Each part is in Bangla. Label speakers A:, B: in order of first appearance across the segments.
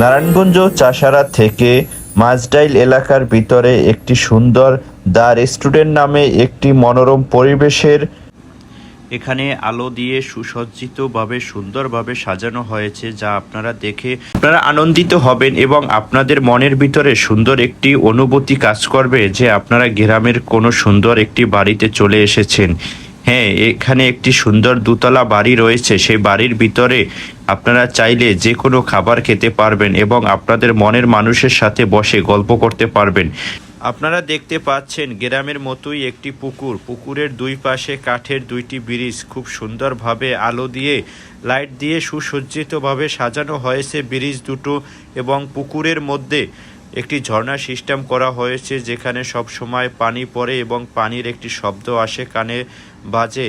A: নারায়ণগঞ্জ চাষারা থেকে মাঝডাইল এলাকার ভিতরে একটি সুন্দর দ্য রেস্টুরেন্ট নামে একটি মনোরম পরিবেশের এখানে আলো দিয়ে সুসজ্জিতভাবে সুন্দরভাবে সাজানো হয়েছে, যা আপনারা দেখে আপনারা আনন্দিত হবেন এবং আপনাদের মনের ভিতরে সুন্দর একটি অনুভূতি কাজ করবে যে আপনারা গ্রামের কোনো সুন্দর একটি বাড়িতে চলে এসেছেন। হ্যাঁ, এখানে একটি সুন্দর দোতলা বাড়ি রয়েছে। সেই বাড়ির ভিতরে আপনারা চাইলে যে কোনো খাবার খেতে পারবেন এবং আপনাদের মনের মানুষের সাথে বসে গল্প করতে পারবেন। আপনারা দেখতে পাচ্ছেন গ্রামের মতোই একটি পুকুর। পুকুরের দুই পাশে কাঠের দুইটি ব্রিজ খুব সুন্দরভাবে আলো দিয়ে লাইট দিয়ে সুসজ্জিতভাবে সাজানো হয়েছে ব্রিজ দুটো, এবং পুকুরের মধ্যে একটি ঝর্ণা সিস্টেম করা হয়েছে যেখানে সব সময় পানি পড়ে এবং পানির একটি শব্দ আসে কানে বাজে।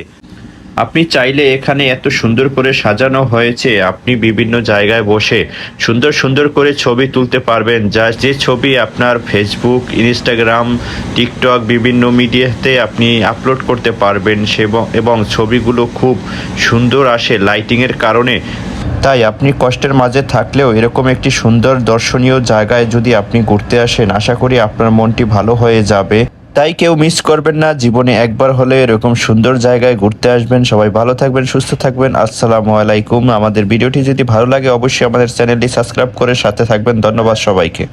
A: আপনি চাইলে এখানে এত সুন্দর করে সাজানো হয়েছে, আপনি বিভিন্ন জায়গায় বসে সুন্দর সুন্দর করে ছবি তুলতে পারবেন, যা যে ছবি আপনার ফেসবুক, ইনস্টাগ্রাম, টিকটক বিভিন্ন মিডিয়াতে আপনি আপলোড করতে পারবেন এবং ছবিগুলো খুব সুন্দর আসে লাইটিংয়ের কারণে। তাই আপনি কষ্টের মাঝে থাকলেও এরকম একটি সুন্দর দর্শনীয় জায়গায় যদি আপনি ঘুরতে আসেন, আশা করি আপনার মনটি ভালো হয়ে যাবে। তাই কেউ মিস করবেন না, জীবনে একবার হলে এরকম সুন্দর জায়গায় ঘুরতে আসবেন। সবাই ভালো থাকবেন, সুস্থ থাকবেন। আসসালামু আলাইকুম। আমাদের ভিডিওটি যদি ভালো লাগে অবশ্যই আমাদের চ্যানেলটি সাবস্ক্রাইব করে সাথে থাকবেন। ধন্যবাদ সবাইকে।